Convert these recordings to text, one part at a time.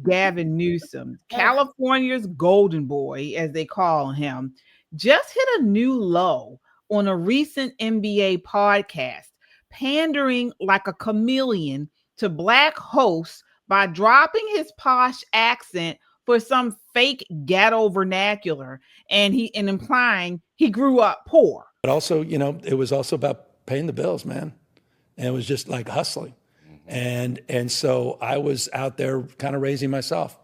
Gavin Newsom, California's golden boy, as they call him, just hit a new low on a recent NBA podcast, pandering like a chameleon to black hosts by dropping his posh accent for some fake ghetto vernacular and implying he grew up poor. But also, it was also about paying the bills, man. And it was just like hustling. And so I was out there kind of raising myself,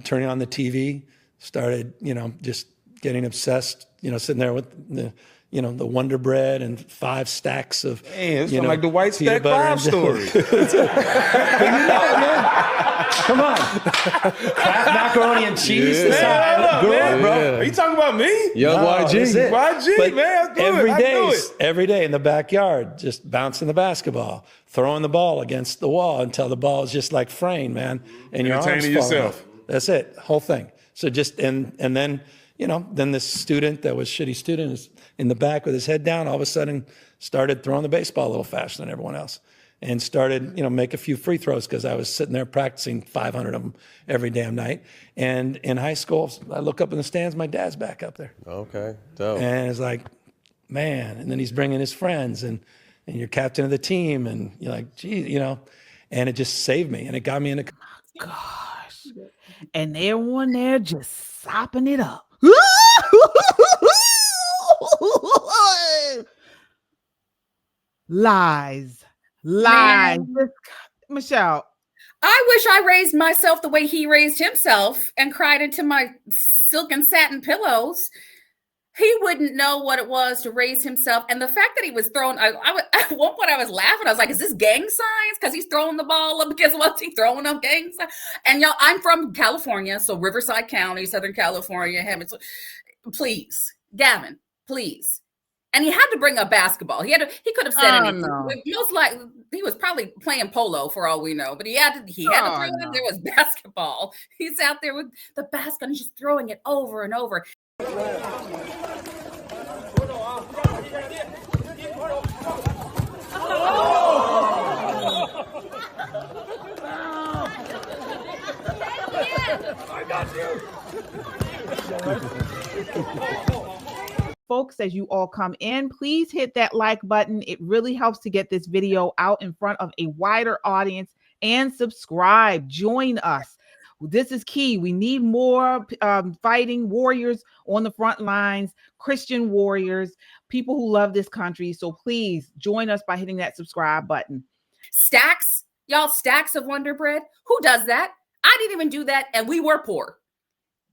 turning on the TV, started, just getting obsessed, sitting there with the Wonder Bread and 5 stacks of, it's like the White Stack 5 story. Come on. Kraft macaroni and cheese. Bro. Are you talking about me? Yo, YG. YG, man. Every day in the backyard, just bouncing the basketball, throwing the ball against the wall until the ball is just like fraying, man. And your arms falling yourself. off. That's it. Whole thing. So just, and then, then this student that was shitty student is in the back with his head down, all of a sudden started throwing the baseball a little faster than everyone else. And started, make a few free throws because I was sitting there practicing 500 of them every damn night. And in high school, I look up in the stands, my dad's back up there. Okay, dope. And it's like, man, and then he's bringing his friends and you're captain of the team and you're like, gee, and it just saved me and it got me into. Gosh. And everyone there just sopping it up. Lies. Michelle. I wish I raised myself the way he raised himself and cried into my silk and satin pillows. He wouldn't know what it was to raise himself. And the fact that he was throwing, at one point I was laughing. I was like, is this gang signs? Because he's throwing the ball up against what's he throwing up gang signs? And y'all, I'm from California, so Riverside County, Southern California. Please, Gavin, please. And he had to bring up basketball. He could have said anything. No. Most likely, he was probably playing polo for all we know. But he had to throw it. There was basketball. He's out there with the basket and just throwing it over and over. I got you. Folks, as you all come in, please hit that like button. It really helps to get this video out in front of a wider audience, and subscribe. Join us. This is key. We need more fighting warriors on the front lines, Christian warriors, people who love this country. So please join us by hitting that subscribe button. Stacks of Wonder Bread. Who does that? I didn't even do that, and we were poor.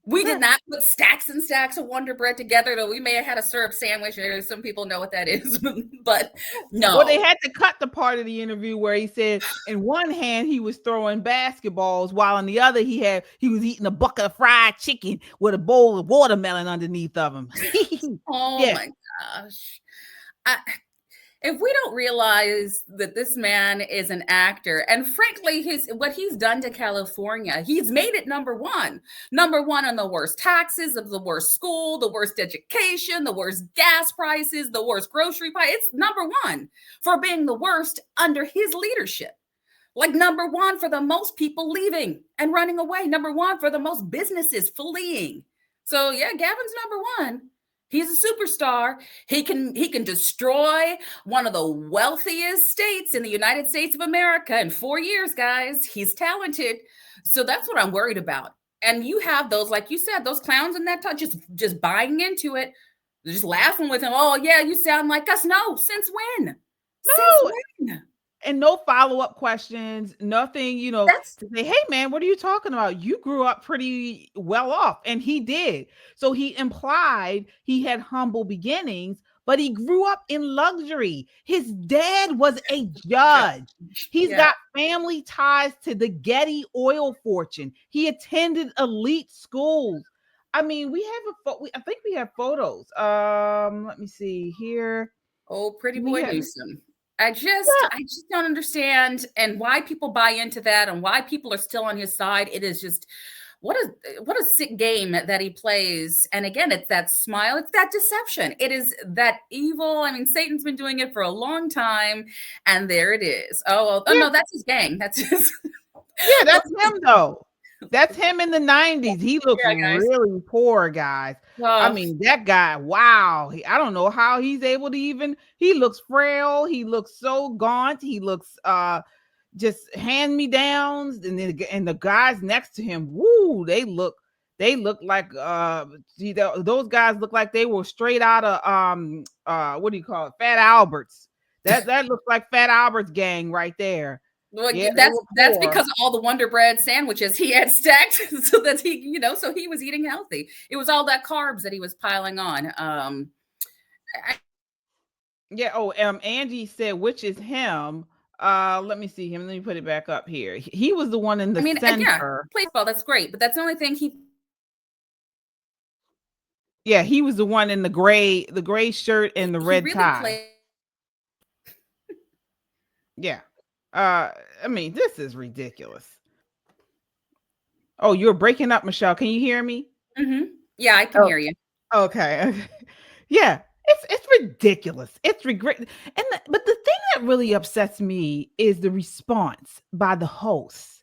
We did not put stacks and stacks of Wonder Bread together, though we may have had a syrup sandwich. Some people know what that is, but no. Well, they had to cut the part of the interview where he said in one hand he was throwing basketballs, while in the other he was eating a bucket of fried chicken with a bowl of watermelon underneath of him. My gosh. If we don't realize that this man is an actor, and frankly, what he's done to California, he's made it number one on the worst taxes, of the worst school, the worst education, the worst gas prices, the worst grocery price. It's number one for being the worst under his leadership. Like number one for the most people leaving and running away. Number one for the most businesses fleeing. So yeah, Gavin's number one. He's a superstar. He can destroy one of the wealthiest states in the United States of America in 4 years, guys. He's talented. So that's what I'm worried about. And you have those, like you said, those clowns in that touch just buying into it, just laughing with him. Oh, yeah, you sound like us. No, since when? No. Since when? And no follow-up questions, nothing, to say, hey, man, what are you talking about? You grew up pretty well off. And he did. So he implied he had humble beginnings, but he grew up in luxury. His dad was a judge. He's got family ties to the Getty oil fortune. He attended elite schools. I mean, I think we have photos. Let me see here. Oh, pretty boy Newsom. I just don't understand, and why people buy into that, and why people are still on his side. It is just what a sick game that he plays. And again, it's that smile, it's that deception, it is that evil. I mean, Satan's been doing it for a long time, and there it is. Oh no, that's his gang. That's his. Yeah, that's him though. That's him in the 90s. He looks really poor, guys. I mean, that guy, wow. I don't know how he's able to even, he looks frail. He looks so gaunt. He looks just hand-me-downs. And the guys next to him, woo, they look like those guys look like they were straight out of what do you call it? Fat Albert's. That looks like Fat Albert's gang right there. Well, yeah, that's because of all the Wonder Bread sandwiches he had stacked, so that so he was eating healthy. It was all that carbs that he was piling on. Angie said, which is him. Let me see him. Let me put it back up here. He was the one in the center. Yeah, baseball, that's great, but that's the only thing he. Yeah, he was the one in the gray shirt and the red tie. Yeah. I mean, this is ridiculous. Oh, you're breaking up, Michelle. Can you hear me? Mm-hmm. Yeah, I can hear you. Okay. Yeah, it's ridiculous. It's regret. But the thing that really upsets me is the response by the hosts.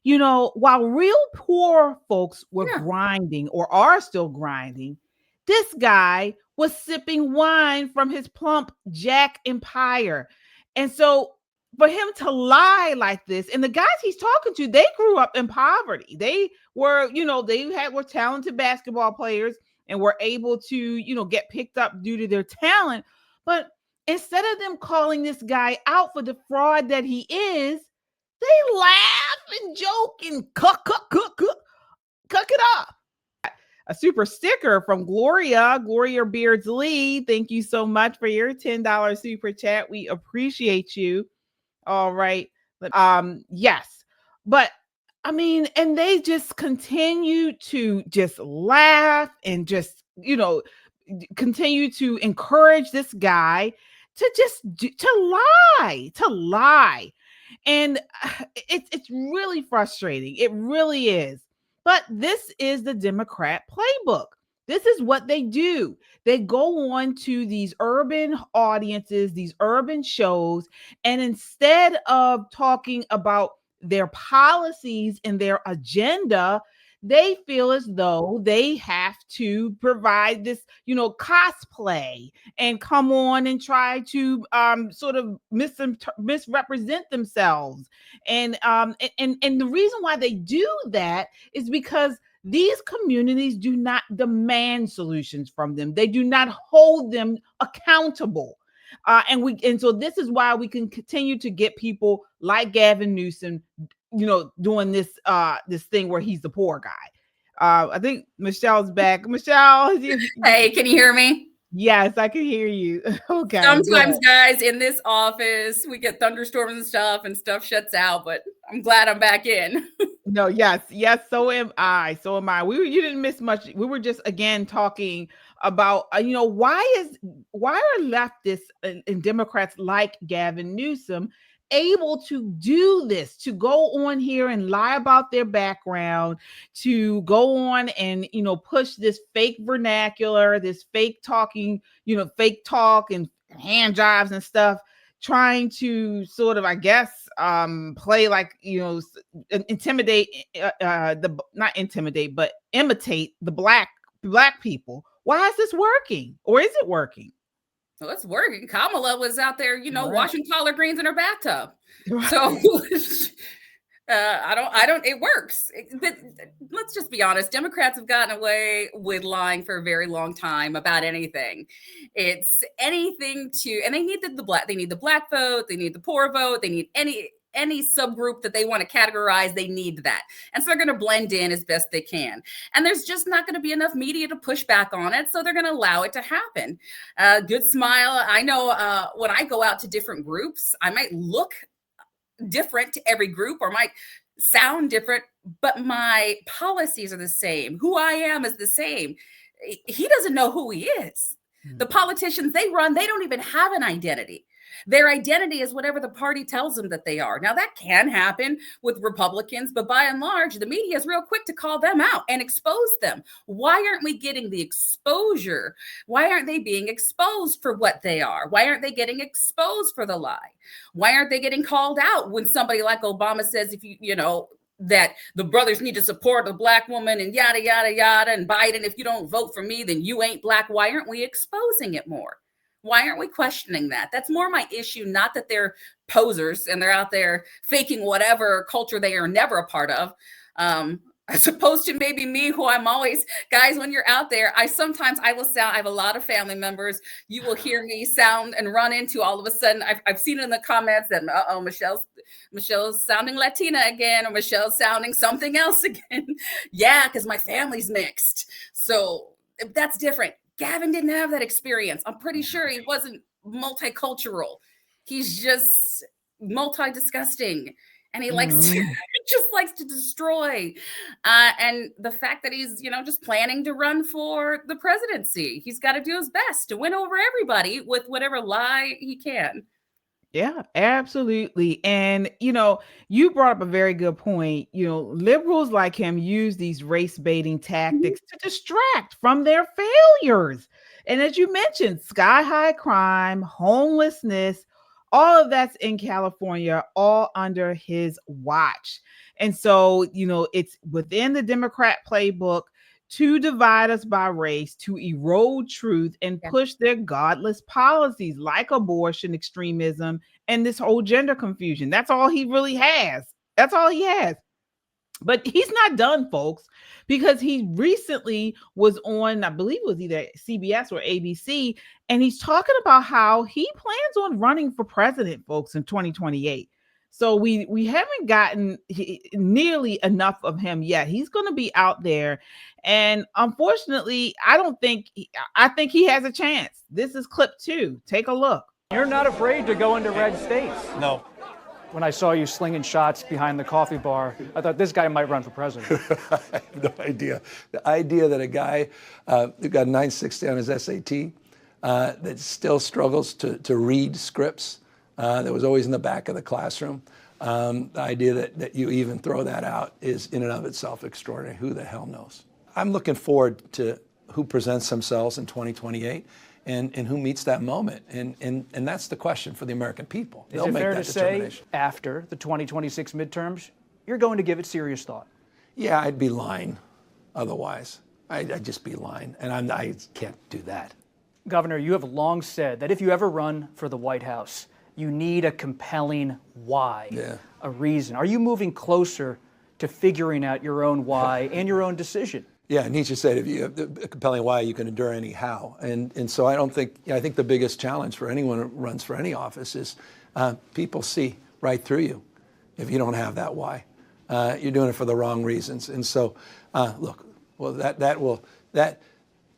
While real poor folks were grinding or are still grinding, this guy was sipping wine from his plump Jack Empire. And so for him to lie like this, and the guys he's talking to, they grew up in poverty. They were, were talented basketball players and were able to, get picked up due to their talent. But instead of them calling this guy out for the fraud that he is, they laugh and joke and cuck it up. A super sticker from Gloria Beardsley. Thank you so much for your $10 super chat. We appreciate you. All right. Yes. But I mean, and they just continue to just laugh and just, continue to encourage this guy to lie. And it's really frustrating. It really is. But this is the Democrat playbook. This is what they do. They go on to these urban audiences, these urban shows, and instead of talking about their policies and their agenda, they feel as though they have to provide this, cosplay and come on and try to sort of misrepresent themselves. And the reason why they do that is because these communities do not demand solutions from them. They do not hold them accountable. And so this is why we can continue to get people like Gavin Newsom, doing this thing where he's the poor guy. I think Michelle's back. Michelle, hey, can you hear me? Yes, I can hear you. Okay. Sometimes, guys, in this office, we get thunderstorms and stuff shuts out, but I'm glad I'm back in. No, yes. So am I. You didn't miss much. We were just again talking about, why are leftists and Democrats like Gavin Newsom able to do this, to go on here and lie about their background, to go on and, push this fake vernacular, this fake talking, fake talk and hand jobs and stuff, trying to sort of, I guess, play like, imitate the black people. Why is this working? Or is it working? Well, it's working. Kamala was out there, washing collard greens in her bathtub. Right. So it works. But let's just be honest. Democrats have gotten away with lying for a very long time about anything. It's anything and they need the black vote. They need the poor vote. They need any subgroup that they want to categorize, they need that. And so they're going to blend in as best they can. And there's just not going to be enough media to push back on it. So they're going to allow it to happen. Good smile. I know when I go out to different groups, I might look different to every group or might sound different, but my policies are the same. Who I am is the same. He doesn't know who he is. The politicians they run, they don't even have an identity. Their identity is whatever the party tells them that they are. Now, that can happen with Republicans, but by and large, the media is real quick to call them out and expose them. Why aren't we getting the exposure? Why aren't they being exposed for what they are? Why aren't they getting exposed for the lie? Why aren't they getting called out when somebody like Obama says, if that the brothers need to support the Black woman and yada, yada, yada. And Biden, if you don't vote for me, then you ain't Black. Why aren't we exposing it more? Why aren't we questioning that? That's more my issue, not that they're posers and they're out there faking whatever culture they are never a part of. As opposed to maybe me, who I'm always, guys, when you're out there, I will sound, I have a lot of family members. You will hear me sound and run into all of a sudden. I've seen in the comments that, Michelle's sounding Latina again, or Michelle's sounding something else again. Yeah, because my family's mixed. So that's different. Gavin didn't have that experience. I'm pretty sure he wasn't multicultural. He's just multi-disgusting. And he just likes to destroy. And the fact that he's, just planning to run for the presidency, he's got to do his best to win over everybody with whatever lie he can. Yeah, absolutely. And, you brought up a very good point. Liberals like him use these race baiting tactics to distract from their failures. And as you mentioned, sky high crime, homelessness, all of that's in California, all under his watch. And so, it's within the Democrat playbook to divide us by race, to erode truth and push their godless policies like abortion, extremism, and this whole gender confusion. That's all he really has. That's all he has. But he's not done, folks, because he recently was on, I believe it was either CBS or ABC, and he's talking about how he plans on running for president, folks, in 2028. So we haven't gotten nearly enough of him yet. He's going to be out there. And unfortunately, I think he has a chance. This is clip 2. Take a look. You're not afraid to go into red states. No. When I saw you slinging shots behind the coffee bar, I thought this guy might run for president. I have no idea. The idea that a guy who got 960 on his SAT that still struggles to read scripts, that was always in the back of the classroom, the idea that you even throw that out is in and of itself extraordinary. Who the hell knows? I'm looking forward to who presents themselves in 2028. And who meets that moment. And that's the question for the American people. Is it fair to say after the 2026 midterms, you're going to give it serious thought? Yeah, I'd be lying otherwise. I'd just be lying. And I can't do that. Governor, you have long said that if you ever run for the White House, you need a compelling why, a reason. Are you moving closer to figuring out your own why and your own decision? Yeah, Nietzsche said, if you have a compelling why, you can endure any how. And so I think the biggest challenge for anyone who runs for any office is people see right through you if you don't have that why. You're doing it for the wrong reasons. And so, that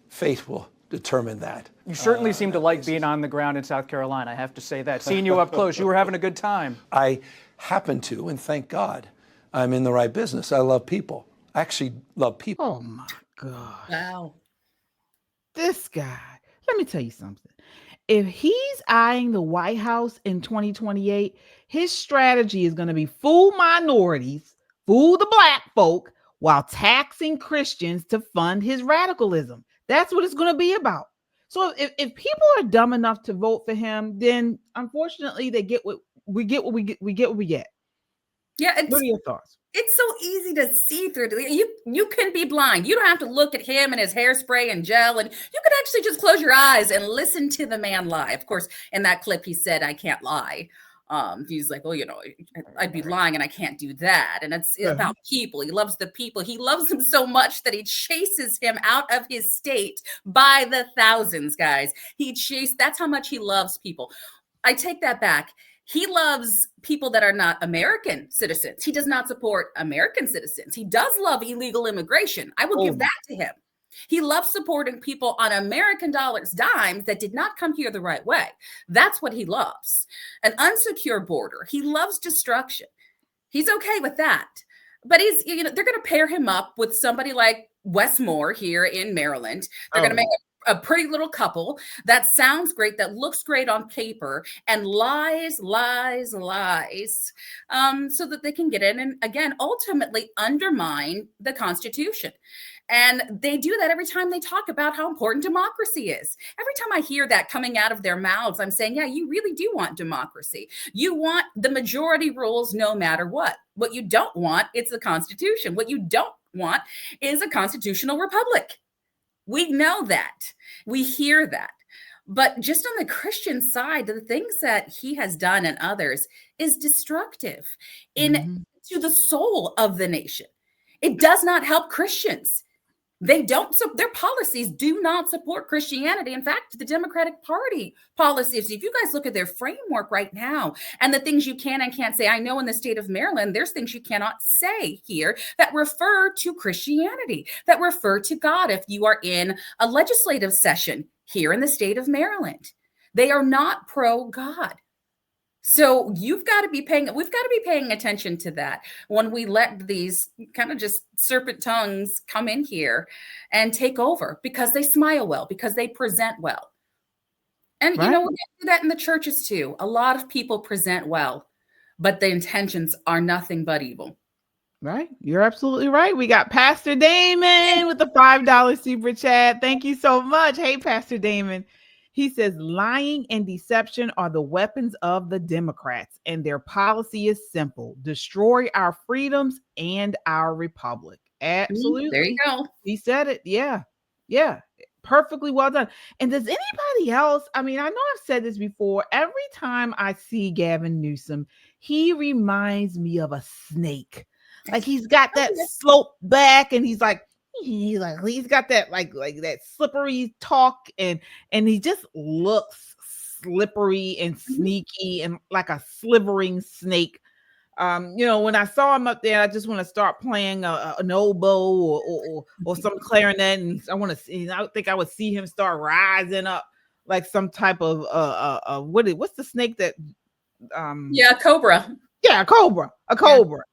fate will determine that. You certainly seem to like being on the ground in South Carolina, I have to say that. Seeing you up close, you were having a good time. I happen to, and thank God, I'm in the right business. I love people. I actually love people. Oh my God. Wow. This guy, let me tell you something. If he's eyeing the White House in 2028, his strategy is going to be fool minorities, fool the Black folk, while taxing Christians to fund his radicalism. That's what it's going to be about. So if people are dumb enough to vote for him, then unfortunately they get what we get. Yeah. What are your thoughts? It's so easy to see through. You can be blind. You don't have to look at him and his hairspray and gel. And you can actually just close your eyes and listen to the man lie. Of course, in that clip, he said, I can't lie. He's like, well, I'd be lying and I can't do that. And it's about people. He loves the people. He loves them so much that he chases him out of his state by the thousands, guys. That's how much he loves people. I take that back. He loves people that are not American citizens. He does not support American citizens. He does love illegal immigration. I will give that to him. He loves supporting people on American dollars, dimes that did not come here the right way. That's what he loves. An unsecure border. He loves destruction. He's okay with that. But they're going to pair him up with somebody like Wes Moore here in Maryland. They're going to make a pretty little couple that sounds great, that looks great on paper, and lies, so that they can get in and, again, ultimately undermine the Constitution. And they do that every time they talk about how important democracy is. Every time I hear that coming out of their mouths, I'm saying, yeah, you really do want democracy. You want the majority rules no matter what. What you don't want, it's the Constitution. What you don't want is a constitutional republic. We know that. We hear that. But just on the Christian side, the things that he has done and others is destructive to the soul of the nation. It does not help Christians. They don't, so their policies do not support Christianity. In fact, the Democratic Party policies, if you guys look at their framework right now and the things you can and can't say, I know in the state of Maryland, there's things you cannot say here that refer to Christianity, that refer to God if you are in a legislative session here in the state of Maryland. They are not pro-God. So we've got to be paying attention to that when we let these kind of just serpent tongues come in here and take over, because they smile well, because they present well. And, we do that in the churches too. A lot of people present well, but the intentions are nothing but evil. Right. You're absolutely right. We got Pastor Damon with the $5 super chat. Thank you so much. Hey, Pastor Damon. He says, lying and deception are the weapons of the Democrats, and their policy is simple: destroy our freedoms and our republic. Absolutely. There you go. He said it. Yeah. Yeah. Perfectly well done. And does anybody else, I mean, I know I've said this before, every time I see Gavin Newsom, he reminds me of a snake. Like he's got that slope back, and he's got that like that slippery talk, and he just looks slippery and sneaky and like a slithering snake. When I saw him up there, I just want to start playing an oboe or some clarinet, and I think I would see him start rising up like some type of what's the snake that cobra. Yeah, a cobra.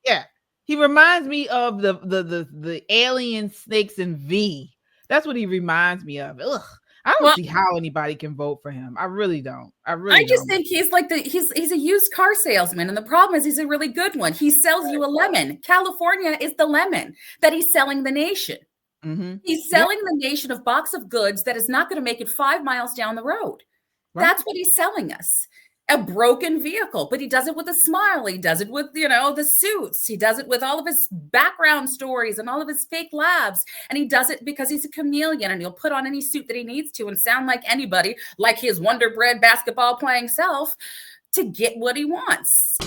Yeah. He reminds me of the alien snakes in V. That's what he reminds me of. Ugh. I don't see how anybody can vote for him. I really don't. I just think he's like he's a used car salesman, and the problem is he's a really good one. He sells you a lemon. California is the lemon that he's selling the nation. Mm-hmm. He's selling the nation a box of goods that is not going to make it 5 miles down the road. Right. That's what he's selling us. A broken vehicle, but he does it with a smile. He does it with, the suits. He does it with all of his background stories and all of his fake labs. And he does it because he's a chameleon, and he'll put on any suit that he needs to and sound like anybody, like his Wonder Bread basketball playing self, to get what he wants.